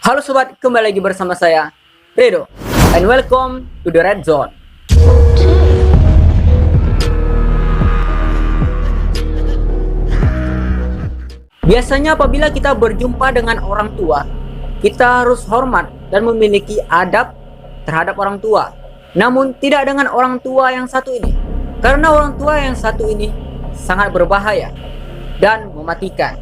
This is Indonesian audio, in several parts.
Halo sobat, kembali lagi bersama saya, Redo, and welcome to the Red Zone. Biasanya apabila kita berjumpa dengan orang tua, kita harus hormat dan memiliki adab terhadap orang tua. Namun tidak dengan orang tua yang satu ini, karena orang tua yang satu ini sangat berbahaya dan mematikan.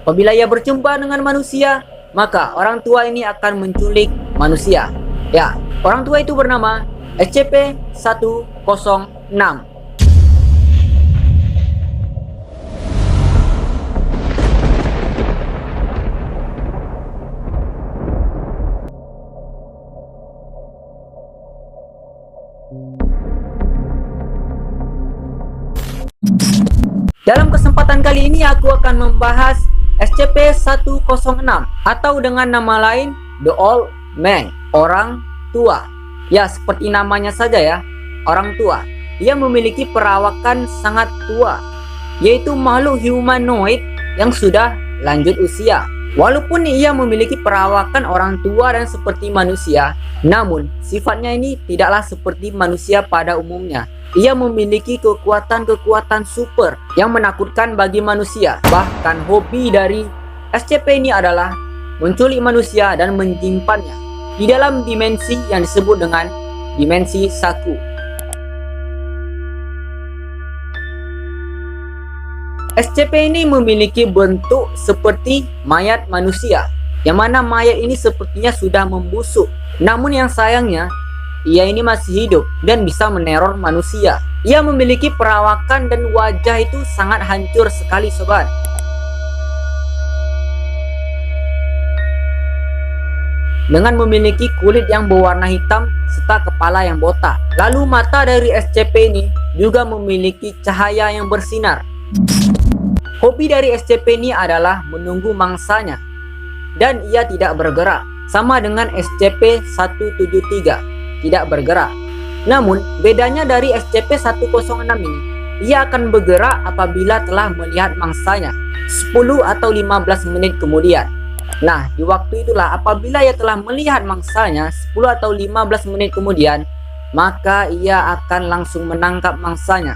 Apabila ia berjumpa dengan manusia, maka orang tua ini akan menculik manusia. Ya, orang tua itu bernama SCP-106. Dalam kesempatan kali ini aku akan membahas SCP-106 atau dengan nama lain The Old Man, orang tua. Ya, seperti namanya saja ya, orang tua. Ia memiliki perawakan sangat tua, yaitu makhluk humanoid yang sudah lanjut usia. Walaupun ia memiliki perawakan orang tua dan seperti manusia, namun sifatnya ini tidaklah seperti manusia pada umumnya. Ia memiliki kekuatan-kekuatan super yang menakutkan bagi manusia. Bahkan hobi dari SCP ini adalah menculik manusia dan menyimpannya di dalam dimensi yang disebut dengan dimensi Saku. SCP ini memiliki bentuk seperti mayat manusia, yang mana mayat ini sepertinya sudah membusuk. Namun yang sayangnya, ia ini masih hidup dan bisa meneror manusia. Ia memiliki perawakan dan wajah itu sangat hancur sekali sobat. Dengan memiliki kulit yang berwarna hitam serta kepala yang botak. Lalu mata dari SCP ini juga memiliki cahaya yang bersinar. Hobi dari SCP ini adalah menunggu mangsanya, dan ia tidak bergerak, sama dengan SCP-173, tidak bergerak. Namun bedanya dari SCP-106 ini, ia akan bergerak apabila telah melihat mangsanya 10 atau 15 menit kemudian. Nah, di waktu itulah apabila ia telah melihat mangsanya 10 atau 15 menit kemudian, maka ia akan langsung menangkap mangsanya.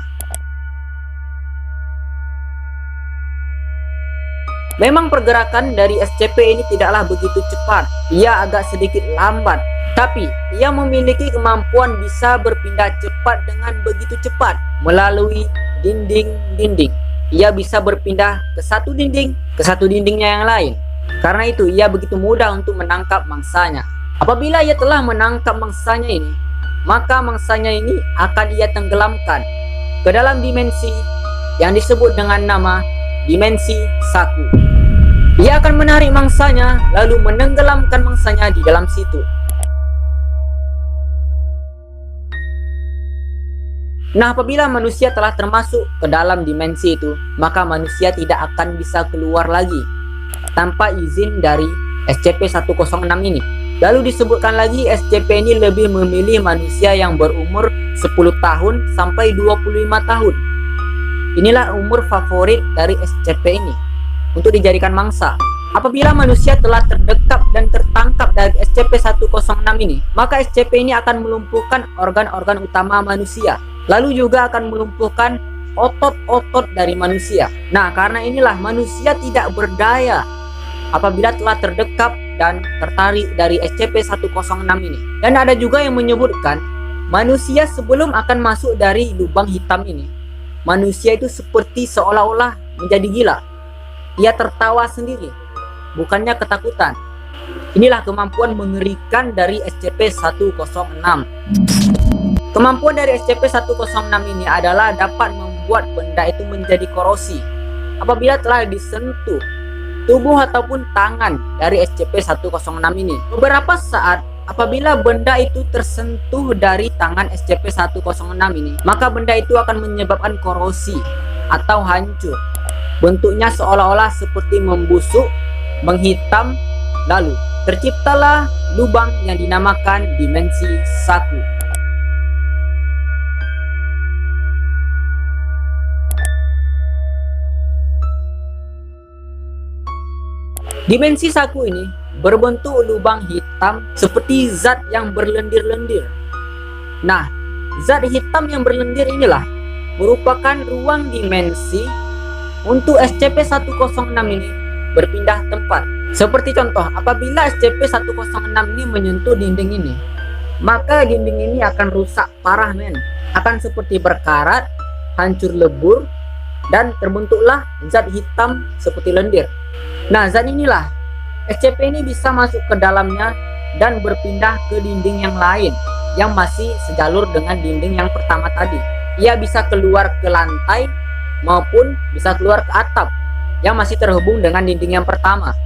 Memang pergerakan dari SCP ini tidaklah begitu cepat, ia agak sedikit lambat. Tapi ia memiliki kemampuan bisa berpindah cepat dengan begitu cepat melalui dinding-dinding. Ia bisa berpindah ke satu dinding ke satu dindingnya yang lain. Karena itu ia begitu mudah untuk menangkap mangsanya. Apabila ia telah menangkap mangsanya ini, maka mangsanya ini akan ia tenggelamkan ke dalam dimensi yang disebut dengan nama dimensi Saku. Ia akan menarik mangsanya lalu menenggelamkan mangsanya di dalam situ. Nah, apabila manusia telah termasuk ke dalam dimensi itu, maka manusia tidak akan bisa keluar lagi tanpa izin dari SCP-106 ini. Lalu disebutkan lagi SCP ini lebih memilih manusia yang berumur 10 tahun sampai 25 tahun. Inilah umur favorit dari SCP ini untuk dijadikan mangsa. Apabila manusia telah terdekap dan tertangkap dari SCP-106 ini, maka SCP ini akan melumpuhkan organ-organ utama manusia. Lalu juga akan melumpuhkan otot-otot dari manusia. Nah, karena inilah manusia tidak berdaya apabila telah terdekap dan tertarik dari SCP-106 ini. Dan ada juga yang menyebutkan manusia sebelum akan masuk dari lubang hitam ini, manusia itu seperti seolah-olah menjadi gila. Ia tertawa sendiri, bukannya ketakutan. Inilah kemampuan mengerikan dari SCP-106. Kemampuan dari SCP-106 ini adalah dapat membuat benda itu menjadi korosi apabila telah disentuh tubuh ataupun tangan dari SCP-106 ini. Beberapa saat apabila benda itu tersentuh dari tangan SCP-106 ini, maka benda itu akan menyebabkan korosi atau hancur. Bentuknya seolah-olah seperti membusuk, menghitam, lalu terciptalah lubang yang dinamakan dimensi Saku. Dimensi saku ini berbentuk lubang hitam seperti zat yang berlendir-lendir. Nah, zat hitam yang berlendir inilah merupakan ruang dimensi untuk SCP-106 ini berpindah tempat. Seperti contoh, apabila SCP-106 ini menyentuh dinding ini, maka dinding ini akan rusak parah men. Akan seperti berkarat, hancur lebur, dan terbentuklah zat hitam seperti lendir. Nah, zat inilah SCP ini bisa masuk ke dalamnya dan berpindah ke dinding yang lain yang masih sejalur dengan dinding yang pertama tadi. Ia bisa keluar ke lantai maupun bisa keluar ke atap yang masih terhubung dengan dinding yang pertama.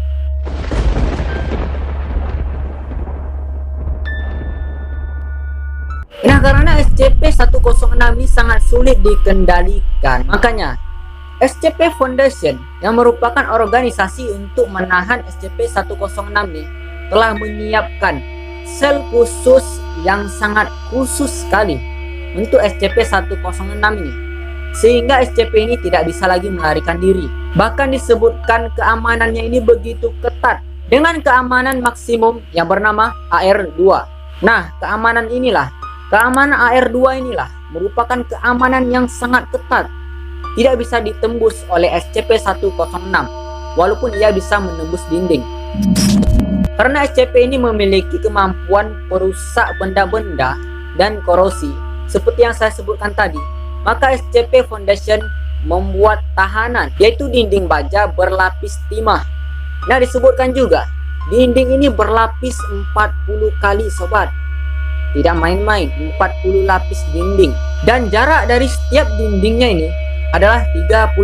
Nah, karena SCP-106 ini sangat sulit dikendalikan, makanya SCP Foundation yang merupakan organisasi untuk menahan SCP-106 ini telah menyiapkan sel khusus yang sangat khusus sekali untuk SCP-106 ini, sehingga SCP ini tidak bisa lagi melarikan diri. Bahkan disebutkan keamanannya ini begitu ketat dengan keamanan maksimum yang bernama AR2. Nah, keamanan AR2 inilah merupakan keamanan yang sangat ketat, tidak bisa ditembus oleh SCP-106 walaupun ia bisa menembus dinding. Karena SCP ini memiliki kemampuan perusak benda-benda dan korosi seperti yang saya sebutkan tadi, maka SCP Foundation membuat tahanan, yaitu dinding baja berlapis timah. Nah, disebutkan juga dinding ini berlapis 40 kali sobat. Tidak main-main, 40 lapis dinding. Dan jarak dari setiap dindingnya ini adalah 36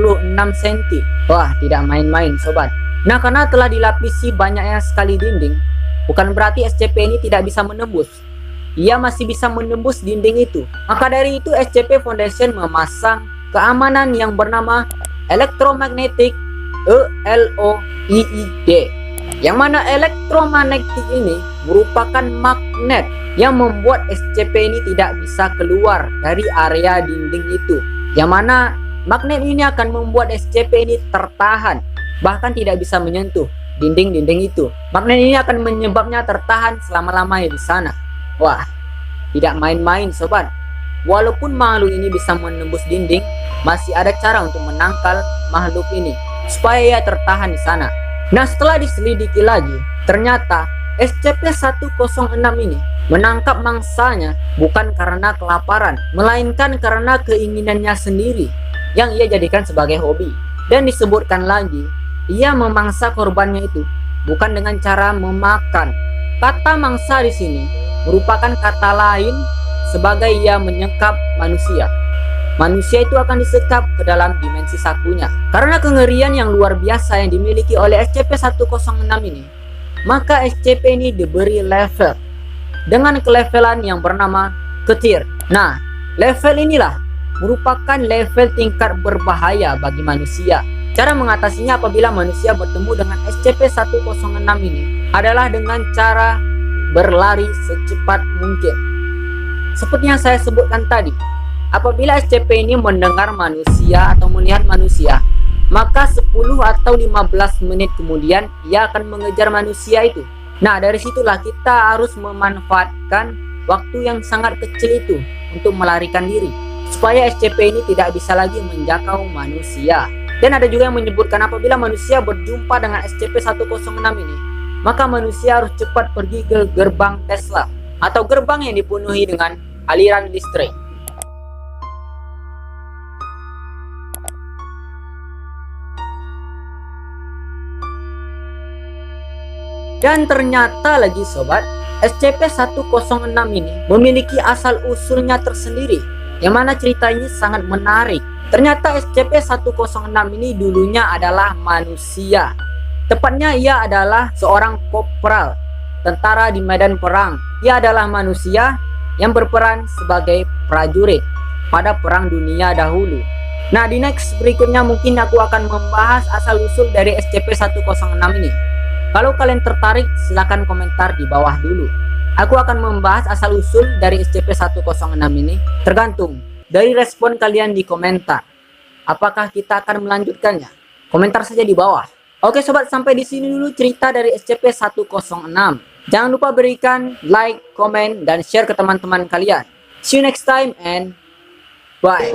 cm. Wah, tidak main-main sobat. Nah, karena telah dilapisi banyaknya sekali dinding, bukan berarti SCP ini tidak bisa menembus. Ia masih bisa menembus dinding itu. Maka dari itu SCP Foundation memasang keamanan yang bernama Electromagnetic ELOID, yang mana elektromagnetik ini merupakan magnet yang membuat SCP ini tidak bisa keluar dari area dinding itu, yang mana magnet ini akan membuat SCP ini tertahan, bahkan tidak bisa menyentuh dinding-dinding itu. Magnet ini akan menyebabnya tertahan selama-lamanya di sana. Wah, tidak main-main sobat. Walaupun makhluk ini bisa menembus dinding, masih ada cara untuk menangkal makhluk ini supaya ia tertahan di sana. Nah, setelah diselidiki lagi, ternyata SCP-106 ini menangkap mangsanya bukan karena kelaparan, melainkan karena keinginannya sendiri yang ia jadikan sebagai hobi. Dan disebutkan lagi, ia memangsa korbannya itu bukan dengan cara memakan. Kata mangsa di sini merupakan kata lain sebagai ia menyekap manusia. Manusia itu akan disekap ke dalam dimensi sakunya. Karena kengerian yang luar biasa yang dimiliki oleh SCP-106 ini, maka SCP ini diberi level dengan kelevelan yang bernama ketir. Nah, level inilah merupakan level tingkat berbahaya bagi manusia. Cara mengatasinya apabila manusia bertemu dengan SCP-106 ini adalah dengan cara berlari secepat mungkin. Seperti yang saya sebutkan tadi, apabila SCP ini mendengar manusia atau melihat manusia, maka 10 atau 15 menit kemudian ia akan mengejar manusia itu. Nah, dari situlah kita harus memanfaatkan waktu yang sangat kecil itu untuk melarikan diri, supaya SCP ini tidak bisa lagi menjangkau manusia. Dan ada juga yang menyebutkan apabila manusia berjumpa dengan SCP-106 ini, maka manusia harus cepat pergi ke gerbang Tesla atau gerbang yang dipenuhi dengan aliran listrik. Dan ternyata lagi sobat, SCP-106 ini memiliki asal-usulnya tersendiri, yang mana cerita ini sangat menarik. Ternyata SCP-106 ini dulunya adalah manusia. Tepatnya ia adalah seorang kopral, tentara di medan perang. Ia adalah manusia yang berperan sebagai prajurit pada perang dunia dahulu. Nah, di next berikutnya mungkin aku akan membahas asal-usul dari SCP-106 ini. Kalau kalian tertarik, silahkan komentar di bawah dulu. Aku akan membahas asal-usul dari SCP-106 ini tergantung dari respon kalian di komentar. Apakah kita akan melanjutkannya? Komentar saja di bawah. Oke sobat, sampai di sini dulu cerita dari SCP-106. Jangan lupa berikan like, komen, dan share ke teman-teman kalian. See you next time and bye.